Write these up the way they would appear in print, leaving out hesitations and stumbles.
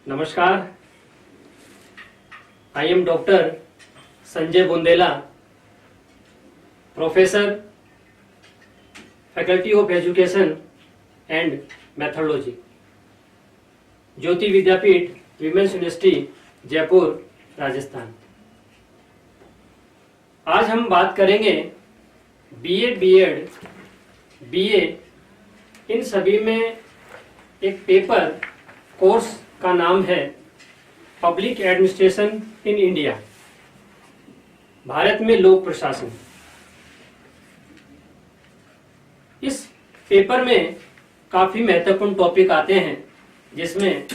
नमस्कार, I am doctor Sanjay Bundela, professor, faculty of education and methodology, Jyoti Vidyapeeth, women's university, Jaipur, Rajasthan. आज हम बात करेंगे बीएड, बीए, इन सभी में एक पेपर कोर्स का नाम है public administration in India, Bharat में लोक प्रशासन। इस पेपर में काफी महत्वपूर्ण टॉपिक आते हैं, जिसमें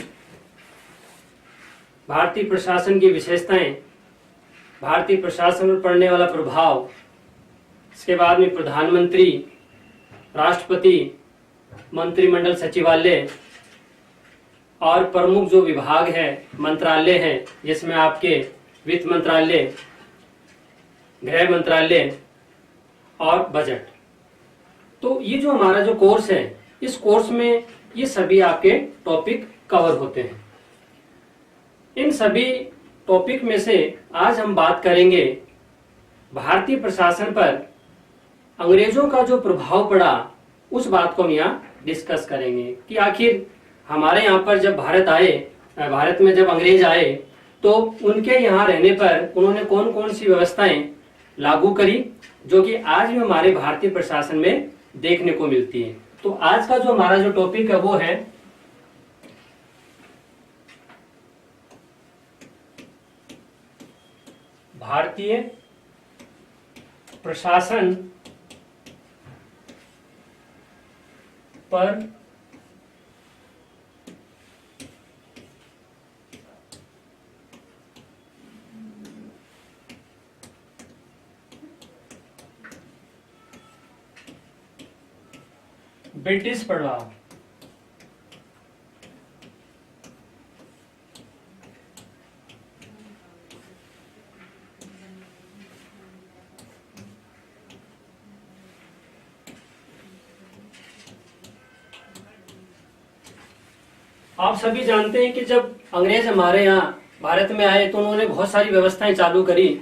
भारतीय प्रशासन की विशेषताएं, भारतीय प्रशासन पर पड़ने वाला प्रभाव, इसके बाद में प्रधानमंत्री, राष्ट्रपति, मंत्रिमंडल, सचिवालय और प्रमुख जो विभाग है, मंत्रालय है, जिसमें आपके वित्त मंत्रालय, गृह मंत्रालय और बजट। तो ये जो हमारा जो कोर्स है, इस कोर्स में ये सभी आपके टॉपिक कवर होते हैं। इन सभी टॉपिक में से आज हम बात करेंगे भारतीय प्रशासन पर अंग्रेजों का जो प्रभाव पड़ा, उस बात को हम यहाँ डिस्कस करेंगे कि आखिर हमारे यहाँ पर जब भारत में जब अंग्रेज आए तो उनके यहाँ रहने पर उन्होंने कौन कौन सी व्यवस्थाएं लागू करी, जो कि आज भी हमारे भारतीय प्रशासन में देखने को मिलती है। तो आज का जो हमारा जो टॉपिक है वो है भारतीय प्रशासन पर ब्रिटिश प्रभाव। आप सभी जानते हैं कि जब अंग्रेज हमारे यहाँ भारत में आए तो उन्होंने बहुत सारी व्यवस्थाएं चालू करी।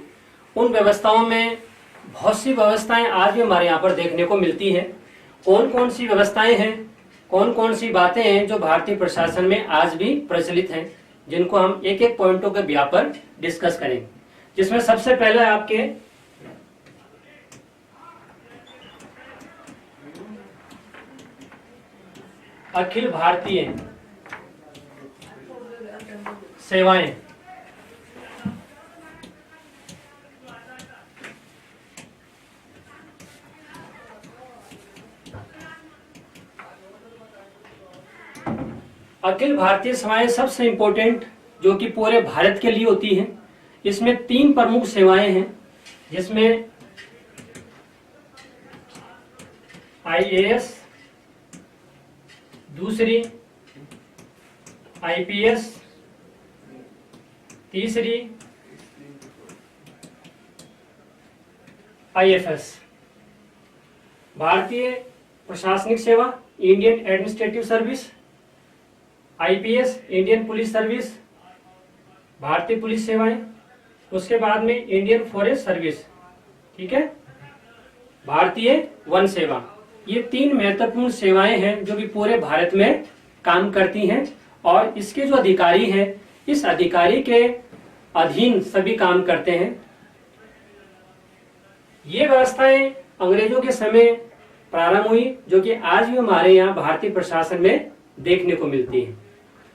उन व्यवस्थाओं में बहुत सी व्यवस्थाएं आज भी हमारे यहाँ पर देखने को मिलती हैं। कौन कौन सी व्यवस्थाएं हैं, कौन कौन सी बातें हैं जो भारतीय प्रशासन में आज भी प्रचलित हैं, जिनको हम एक एक पॉइंटों के ब्याह पर डिस्कस करेंगे। जिसमें सबसे पहले आपके अखिल भारतीय सेवाएं। अखिल भारतीय सेवाएं सबसे इंपॉर्टेंट जो कि पूरे भारत के लिए होती हैं। इसमें 3 प्रमुख सेवाएं हैं, जिसमें आईएएस, दूसरी आईपीएस, तीसरी आईएफएस। भारतीय प्रशासनिक सेवा, Indian administrative service, IPS, Indian police service, भारतीय पुलिस सेवाएं, उसके बाद में इंडियन फॉरेस्ट सर्विस, ठीक है, भारतीय वन सेवा। ये 3 महत्वपूर्ण सेवाएं हैं जो कि पूरे भारत में काम करती हैं, और इसके जो अधिकारी हैं, इस अधिकारी के अधीन सभी काम करते हैं। ये व्यवस्थाएं अंग्रेजों के समय प्रारंभ हुई, जो कि आज भी हमारे यहाँ भारतीय प्रशासन में देखने को मिलती है।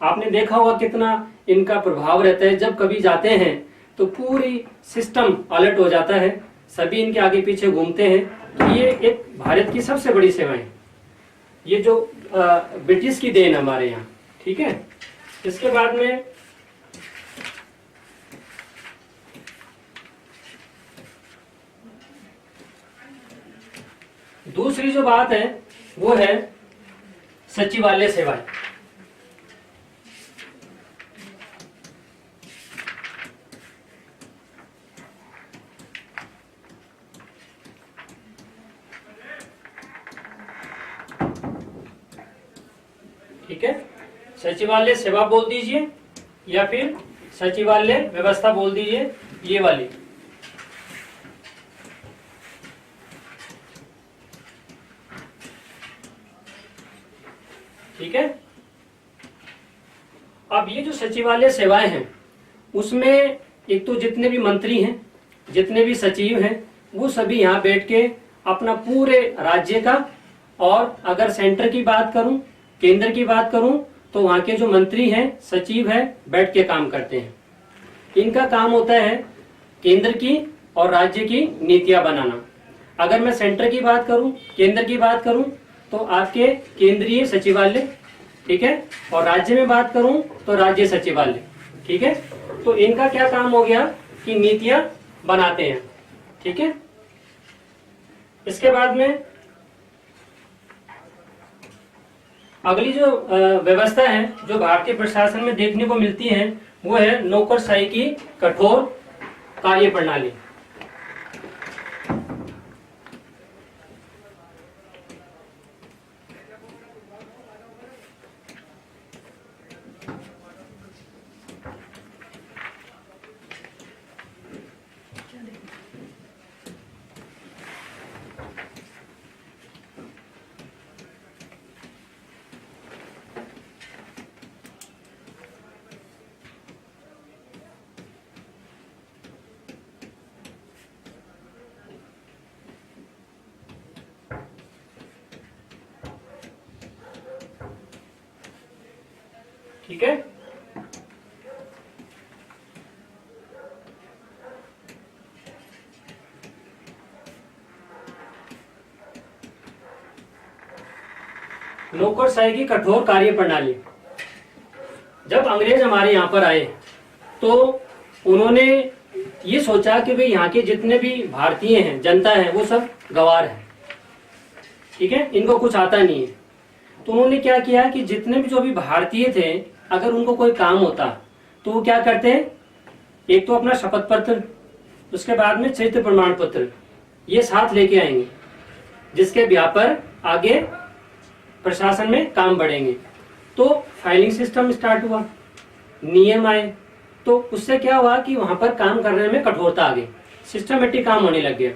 आपने देखा होगा कितना इनका प्रभाव रहता है। जब कभी जाते हैं तो पूरी सिस्टम अलर्ट हो जाता है, सभी इनके आगे पीछे घूमते हैं। तो ये एक भारत की सबसे बड़ी सेवाएं, ये जो ब्रिटिश की देन हमारे यहाँ, ठीक है। इसके बाद में दूसरी जो बात है वो है सचिवालय सेवाएं। ठीक है, सचिवालय सेवा बोल दीजिए। या फिर सचिवालय व्यवस्था बोल दीजिए, ये वाली। ठीक है। अब ये जो सचिवालय सेवाएं हैं उसमें एक तो जितने भी मंत्री हैं, जितने भी सचिव हैं, वो सभी यहाँ बैठ के अपना पूरे राज्य का, और अगर सेंटर की बात करूं, केंद्र की बात करूं, तो वहां के जो मंत्री हैं, सचिव हैं, बैठ के काम करते हैं। इनका काम होता है केंद्र की और राज्य की नीतियां बनाना। अगर मैं सेंटर की बात करूं, केंद्र की बात करूं, तो आपके केंद्रीय सचिवालय, ठीक है, और राज्य में बात करूं तो राज्य सचिवालय। ठीक है, तो इनका क्या काम हो गया कि नीतियां बनाते हैं। ठीक है, इसके बाद में अगली जो व्यवस्था है जो भारतीय प्रशासन में देखने को मिलती है वो है नौकरशाही की कठोर कार्य प्रणाली। ठीक है, नौकरशाही की कठोर कार्य प्रणाली। जब अंग्रेज हमारे यहाँ पर आए तो उन्होंने ये सोचा कि भाई यहाँ के जितने भी भारतीय हैं, जनता है, वो सब गंवार है। ठीक है, इनको कुछ आता नहीं है। तो उन्होंने क्या किया कि जितने भी जो भी भारतीय थे, अगर उनको कोई काम होता तो वो क्या करते हैं, एक तो अपना शपथ पत्र, उसके बाद में चरित्र प्रमाण पत्र, ये साथ लेके आएंगे, जिसके ब्याह पर आगे प्रशासन में काम बढ़ेंगे। तो फाइलिंग सिस्टम स्टार्ट हुआ, नियम आए, तो उससे क्या हुआ कि वहां पर काम करने में कठोरता आ गई, सिस्टमेटिक काम होने लग गया।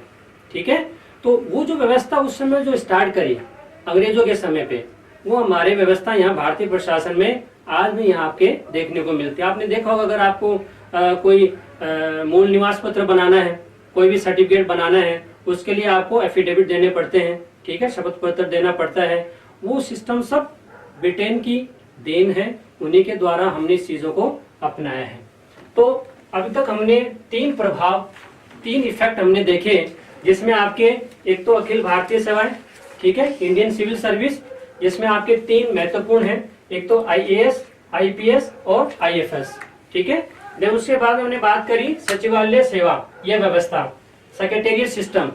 ठीक है, तो वो जो व्यवस्था उस समय जो स्टार्ट करी अंग्रेजों के समय पे, वो हमारे व्यवस्था यहाँ भारतीय प्रशासन में आज भी यहाँ आपके देखने को मिलती है। आपने देखा होगा, अगर आपको कोई मूल निवास पत्र बनाना है, कोई भी सर्टिफिकेट बनाना है, उसके लिए आपको एफिडेविट देने पड़ते हैं। ठीक है, शपथ पत्र देना पड़ता है। वो सिस्टम सब ब्रिटेन की देन है, उन्हीं के द्वारा हमने इस चीजों को अपनाया है। तो अभी तक हमने 3 प्रभाव, 3 इफेक्ट हमने देखे, जिसमें आपके एक तो अखिल भारतीय सेवाएं, ठीक है, इंडियन सिविल सर्विस, जिसमें आपके 3 महत्वपूर्ण हैं, एक तो आईएएस, आईपीएस और आईएफएस। ठीक है, देन उसके बाद हमने बात करी सचिवालय सेवा, यह व्यवस्था, सेक्रेटेरिएट सिस्टम।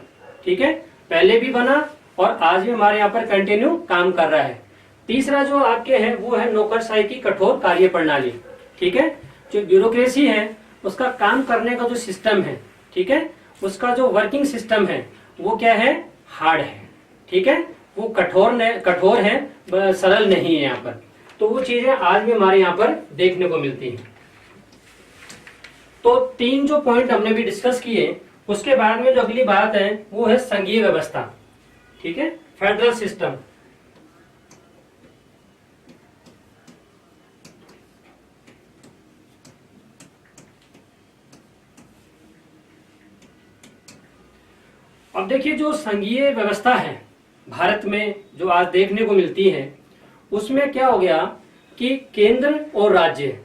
ठीक है, पहले भी बना और आज भी हमारे यहाँ पर कंटिन्यू काम कर रहा है। तीसरा जो आपके है वो है नौकरशाही की कठोर कार्य प्रणाली। ठीक है, जो ब्यूरोक्रेसी है उसका काम करने का जो सिस्टम है, ठीक है, उसका जो वर्किंग सिस्टम है वो क्या है, हार्ड है। ठीक है, वो कठोर है, सरल नहीं है यहाँ पर। तो वो चीजें आज भी हमारे यहाँ पर देखने को मिलती हैं। तो 3 जो पॉइंट हमने भी डिस्कस किए, उसके बाद में जो अगली बात है वो है संघीय व्यवस्था। ठीक है, फेडरल सिस्टम। अब देखिए, जो संघीय व्यवस्था है भारत में जो आज देखने को मिलती है, उसमें क्या हो गया कि केंद्र और राज्य,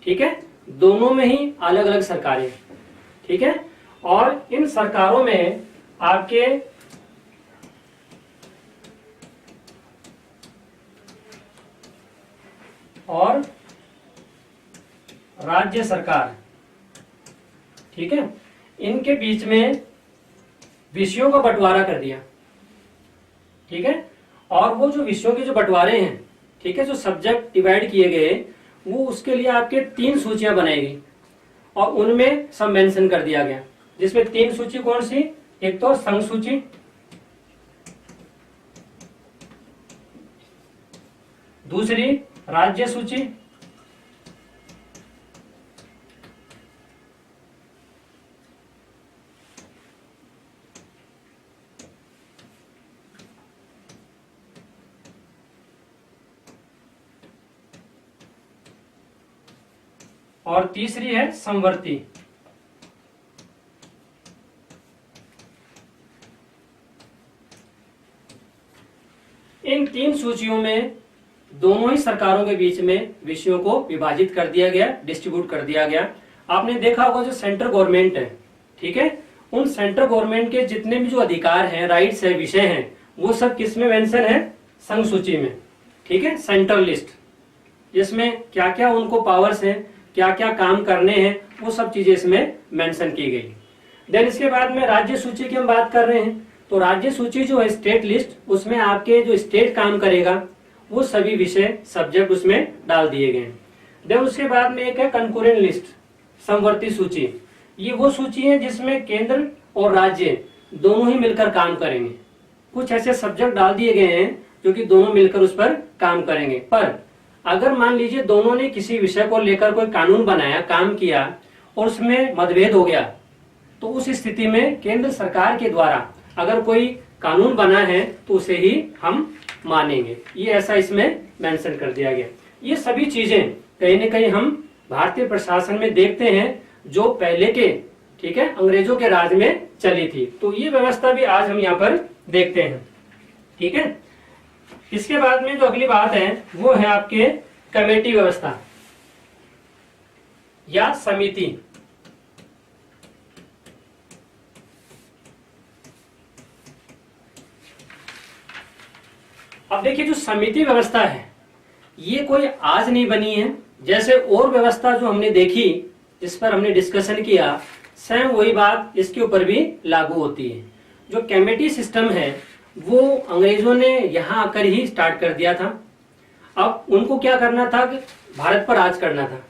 ठीक है, दोनों में ही अलग अलग सरकारें। ठीक है, और इन सरकारों में आपके और राज्य सरकार, ठीक है, इनके बीच में विषयों का बंटवारा कर दिया। ठीक है, और वो जो विषयों के जो बंटवारे हैं, ठीक है, जो सब्जेक्ट डिवाइड किए गए, वो उसके लिए आपके 3 सूचियां बनाई गई और उनमें सब मेंशन कर दिया गया। जिसमें 3 सूची कौन सी, एक तो संघ सूची, दूसरी राज्य सूची, और तीसरी है समवर्ती। इन 3 सूचियों में दोनों ही सरकारों के बीच में विषयों को विभाजित कर दिया गया, डिस्ट्रीब्यूट कर दिया गया। आपने देखा होगा जो सेंट्रल गवर्नमेंट है, ठीक है, उन सेंट्रल गवर्नमेंट के जितने भी जो अधिकार हैं, राइट्स है, विषय हैं, वो सब किस में मेंशन है? संघ सूची में, ठीक है, सेंट्रल लिस्ट, जिसमें क्या क्या उनको पावर्स हैं, क्या क्या काम करने हैं, वो सब चीजें इसमें मेंशन की गई। देन इसके बाद में राज्य सूची की हम बात कर रहे हैं, तो राज्य सूची जो है स्टेट लिस्ट, उसमें आपके जो स्टेट काम करेगा वो सभी विषय सब्जेक्ट उसमें डाल दिए गए हैं। देन उसके बाद में एक है कंकरेंट लिस्ट, समवर्ती सूची। ये वो सूची है जिसमें केंद्र और राज्य दोनों ही मिलकर काम करेंगे। कुछ ऐसे सब्जेक्ट डाल दिए गए हैं जो कि दोनों मिलकर उस पर काम करेंगे। पर अगर मान लीजिए दोनों ने किसी विषय को लेकर कोई कानून बनाया, काम किया और उसमें मतभेद हो गया, तो उस स्थिति में केंद्र सरकार के द्वारा अगर कोई कानून बना है तो उसे ही हम मानेंगे। ये ऐसा इसमें मेंशन कर दिया गया। ये सभी चीजें कहीं न कहीं हम भारतीय प्रशासन में देखते हैं जो पहले के, ठीक है, अंग्रेजों के राज में चली थी। तो ये व्यवस्था भी आज हम यहाँ पर देखते हैं, ठीक है। इसके बाद में जो अगली बात है वो है आपके कमेटी व्यवस्था या समिति। अब देखिए जो समिति व्यवस्था है ये कोई आज नहीं बनी है। जैसे और व्यवस्था जो हमने देखी, जिस पर हमने डिस्कशन किया, सेम वही बात इसके ऊपर भी लागू होती है। जो कमेटी सिस्टम है वो अंग्रेजों ने यहाँ आकर ही स्टार्ट कर दिया था। अब उनको क्या करना था कि भारत पर राज करना था,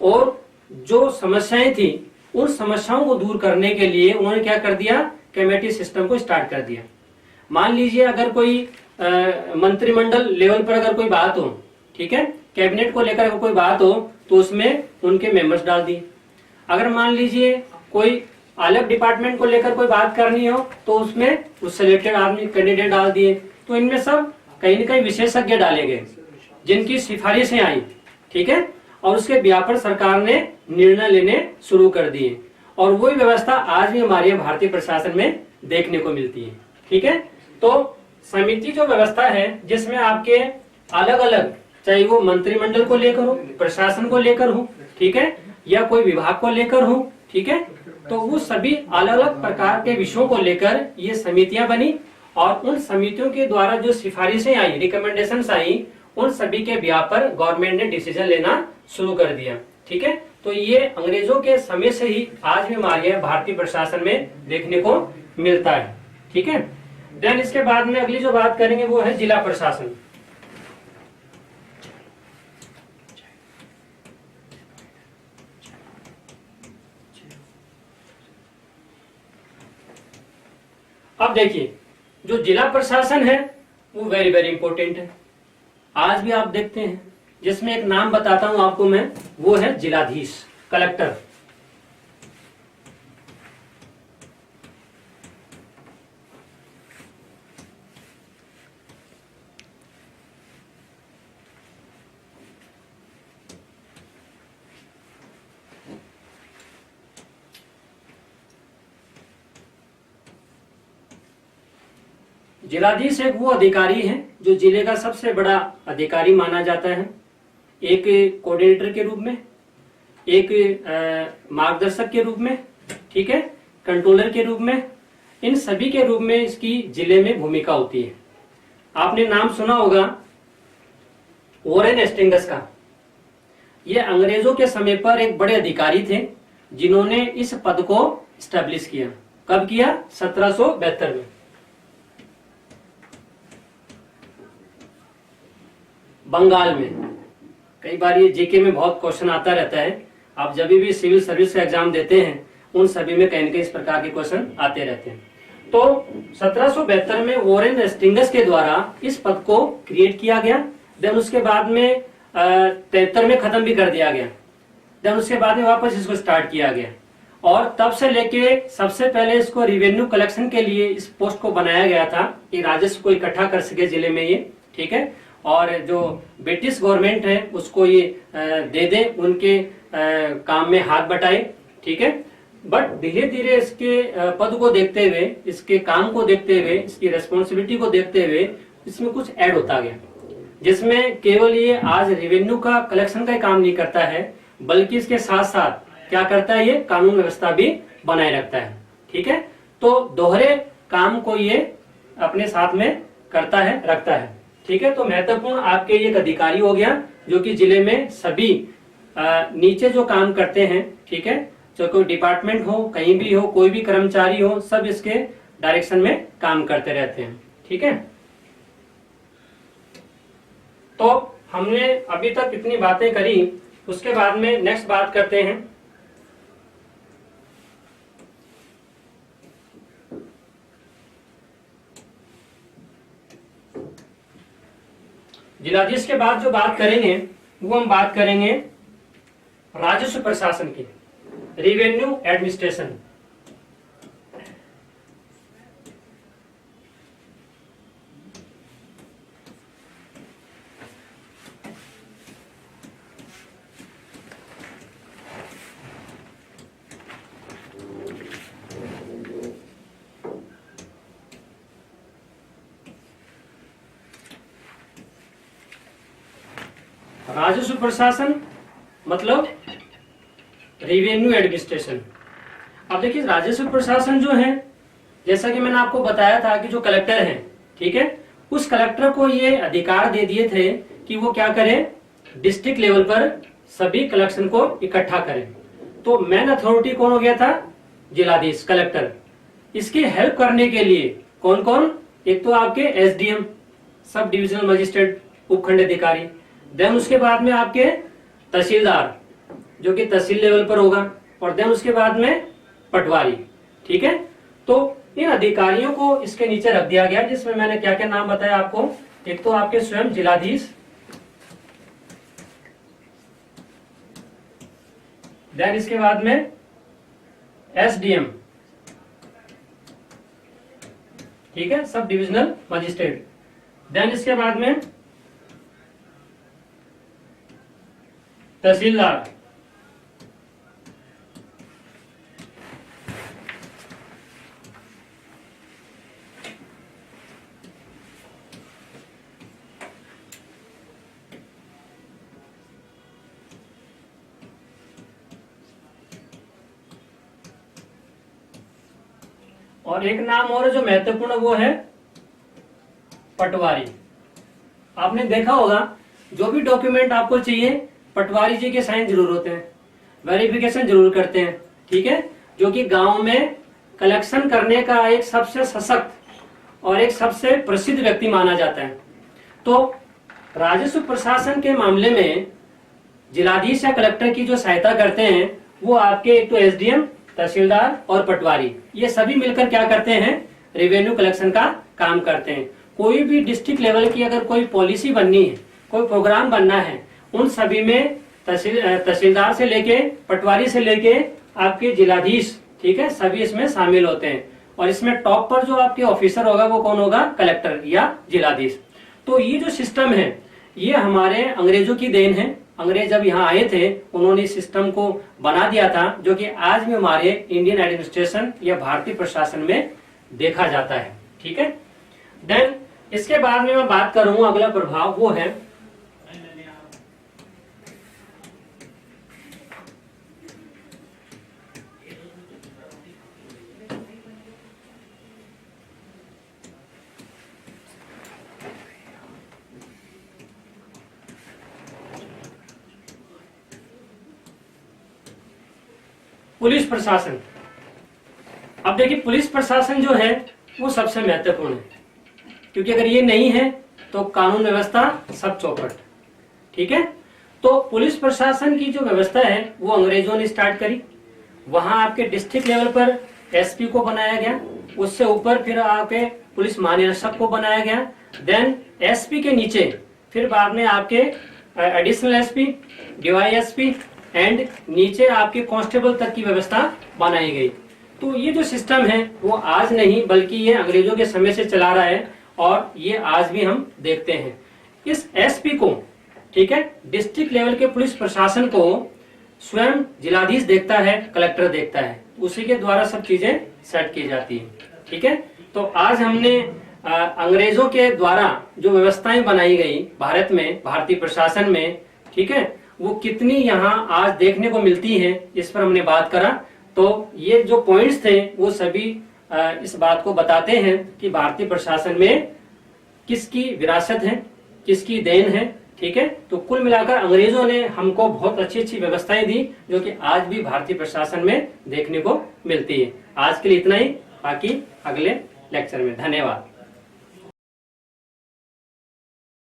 और जो समस्याएं थी उन समस्याओं को दूर करने के लिए उन्होंने क्या कर दिया, कमेटी सिस्टम को स्टार्ट कर दिया। मान लीजिए अगर कोई मंत्रिमंडल लेवल पर अगर कोई बात हो, ठीक है, कैबिनेट को लेकर अगर कोई बात हो तो उसमें उनके मेंबर्स डाल दिए। अगर मान लीजिए कोई अलग डिपार्टमेंट को लेकर कोई बात करनी हो तो उसमें उस सिलेक्टेड आदमी कैंडिडेट डाल दिए। तो इनमें सब कहीं न कहीं विशेषज्ञ डाले गए जिनकी सिफारिशें आई, ठीक है, और उसके ब्याह पर सरकार ने निर्णय लेने शुरू कर दिए। और वही व्यवस्था आज भी हमारे भारतीय प्रशासन में देखने को मिलती है, ठीक है। तो समिति जो व्यवस्था है जिसमें आपके अलग अलग, चाहे वो मंत्रिमंडल को लेकर हो, प्रशासन को लेकर हो, ठीक है, या कोई विभाग को लेकर हो, ठीक है, तो वो सभी अलग अलग प्रकार के विषयों को लेकर ये समितियां बनी। और उन समितियों के द्वारा जो सिफारिशें आई, रिकमेंडेशंस आई, उन सभी के ब्याह पर गवर्नमेंट ने डिसीजन लेना शुरू कर दिया, ठीक है। तो ये अंग्रेजों के समय से ही आज भी हमारे भारतीय प्रशासन में देखने को मिलता है, ठीक है। देन इसके बाद में अगली जो बात करेंगे वो है जिला प्रशासन। अब देखिए जो जिला प्रशासन है वो वेरी वेरी इंपॉर्टेंट है, आज भी आप देखते हैं। जिसमें एक नाम बताता हूं आपको मैं, वो है जिलाधीश, कलेक्टर। जिलाधीश एक वो अधिकारी है जो जिले का सबसे बड़ा अधिकारी माना जाता है। एक कोऑर्डिनेटर के रूप में, एक मार्गदर्शक के रूप में, ठीक है, कंट्रोलर के रूप में, इन सभी के रूप में इसकी जिले में भूमिका होती है। आपने नाम सुना होगा वॉरेन हेस्टिंग्स का। ये अंग्रेजों के समय पर एक बड़े अधिकारी थे जिन्होंने इस पद को स्टैब्लिश किया। कब किया? 1772 में। बंगाल में। कई बार ये जीके में बहुत क्वेश्चन आता रहता है, आप जब भी सिविल सर्विस का एग्जाम देते हैं उन सभी में कहीं न कहीं इस प्रकार के क्वेश्चन आते रहते हैं। तो 1772 में वॉरेन हेस्टिंग्स के द्वारा इस पद को क्रिएट किया गया। देन उसके बाद में 73 में खत्म भी कर दिया गया। देन उसके बाद में वापस इसको स्टार्ट किया गया और तब से लेके सबसे पहले इसको रिवेन्यू कलेक्शन के लिए इस पोस्ट को बनाया गया था कि राजस्व को इकट्ठा कर सके जिले में ये, ठीक है। और जो ब्रिटिश गवर्नमेंट है उसको ये दे दे, उनके काम में हाथ बटाए, ठीक है। बट धीरे धीरे इसके पद को देखते हुए, इसके काम को देखते हुए, इसकी रेस्पॉन्सिबिलिटी को देखते हुए इसमें कुछ ऐड होता गया, जिसमें केवल ये आज रेवेन्यू का कलेक्शन का ही काम नहीं करता है, बल्कि इसके साथ साथ क्या करता है, ये कानून व्यवस्था भी बनाए रखता है, ठीक है। तो दोहरे काम को ये अपने साथ में करता है, रखता है, ठीक है। तो महत्वपूर्ण आपके एक अधिकारी हो गया जो कि जिले में सभी नीचे जो काम करते हैं, ठीक है, जो कोई डिपार्टमेंट हो, कहीं भी हो, कोई भी कर्मचारी हो, सब इसके डायरेक्शन में काम करते रहते हैं, ठीक है। तो हमने अभी तक इतनी बातें करी, उसके बाद में नेक्स्ट बात करते हैं जिलाधीश के बाद जो बात करेंगे वो हम बात करेंगे राजस्व प्रशासन की, रेवेन्यू एडमिनिस्ट्रेशन। राजस्व प्रशासन मतलब रेवेन्यू एडमिनिस्ट्रेशन। अब देखिए राजस्व प्रशासन जो है, जैसा कि मैंने आपको बताया था कि जो कलेक्टर है, ठीक है, उस कलेक्टर को ये अधिकार दे दिए थे कि वो क्या करे, डिस्ट्रिक्ट लेवल पर सभी कलेक्शन को इकट्ठा करें। तो मेन अथॉरिटी कौन हो गया था, जिलाधीश, कलेक्टर। इसकी हेल्प करने के लिए कौन कौन, एक तो आपके एसडीएम, सब डिविजनल मजिस्ट्रेट, उपखंड अधिकारी, देन उसके बाद में आपके तहसीलदार जो कि तहसील लेवल पर होगा, और देन उसके बाद में पटवारी, ठीक है। तो इन अधिकारियों को इसके नीचे रख दिया गया, जिसमें मैंने क्या क्या नाम बताया आपको। एक तो आपके स्वयं जिलाधीश, देन इसके बाद में एसडीएम, ठीक है, सब डिविजनल मजिस्ट्रेट, देन इसके बाद में तहसीलदार, और एक नाम और जो महत्वपूर्ण वो है पटवारी। आपने देखा होगा जो भी डॉक्यूमेंट आपको चाहिए पटवारी जी के साइन जरूर होते हैं, वेरिफिकेशन जरूर करते हैं, ठीक है, जो कि गांव में कलेक्शन करने का एक सबसे सशक्त और एक सबसे प्रसिद्ध व्यक्ति माना जाता है। तो राजस्व प्रशासन के मामले में जिलाधीश या कलेक्टर की जो सहायता करते हैं वो आपके एक तो एसडीएम, तहसीलदार और पटवारी, ये सभी मिलकर क्या करते हैं, रेवेन्यू कलेक्शन का काम करते हैं। कोई भी डिस्ट्रिक्ट लेवल की अगर कोई पॉलिसी बननी है, कोई प्रोग्राम बनना है, उन सभी में तहसीलदार से लेके, पटवारी से लेके आपके जिलाधीश, ठीक है, सभी इसमें शामिल होते हैं। और इसमें टॉप पर जो आपके ऑफिसर होगा वो कौन होगा, कलेक्टर या जिलाधीश। तो ये जो सिस्टम है ये हमारे अंग्रेजों की देन है। अंग्रेज जब यहाँ आए थे उन्होंने इस सिस्टम को बना दिया था, जो कि आज भी हमारे इंडियन एडमिनिस्ट्रेशन या भारतीय प्रशासन में देखा जाता है, ठीक है। देन इसके बाद में मैं बात करूंगा अगला प्रभाव, वो है पुलिस प्रशासन। अब देखिए पुलिस प्रशासन जो है वो सबसे महत्वपूर्ण है, क्योंकि अगर ये नहीं है तो कानून व्यवस्था सब चौपट, ठीक है। तो पुलिस प्रशासन की जो व्यवस्था है वो अंग्रेजों ने स्टार्ट करी। वहां आपके डिस्ट्रिक्ट लेवल पर एसपी को बनाया गया, उससे ऊपर फिर आपके पुलिस महानिरीक्षक को बनाया गया, देन एसपी के नीचे फिर बाद में आपके एडिशनल एसपी, डीवाईएसपी एंड नीचे आपके कांस्टेबल तक की व्यवस्था बनाई गई। तो ये जो सिस्टम है वो आज नहीं बल्कि ये अंग्रेजों के समय से चला रहा है और ये आज भी हम देखते हैं। इस एसपी को, ठीक है, डिस्ट्रिक्ट लेवल के पुलिस प्रशासन को स्वयं जिलाधीश देखता है, कलेक्टर देखता है, उसी के द्वारा सब चीजें सेट की जाती है। ठीक है, तो आज हमने अंग्रेजों के द्वारा जो व्यवस्थाएं बनाई गई भारत में, भारतीय प्रशासन में, ठीक है, वो कितनी यहाँ आज देखने को मिलती है, इस पर हमने बात करा। तो ये जो पॉइंट्स थे वो सभी इस बात को बताते हैं कि भारतीय प्रशासन में किसकी विरासत है, किसकी देन है। ठीक है, तो कुल मिलाकर अंग्रेजों ने हमको बहुत अच्छी अच्छी व्यवस्थाएं दी जो कि आज भी भारतीय प्रशासन में देखने को मिलती है। आज के लिए इतना ही, बाकी अगले लेक्चर में। धन्यवाद।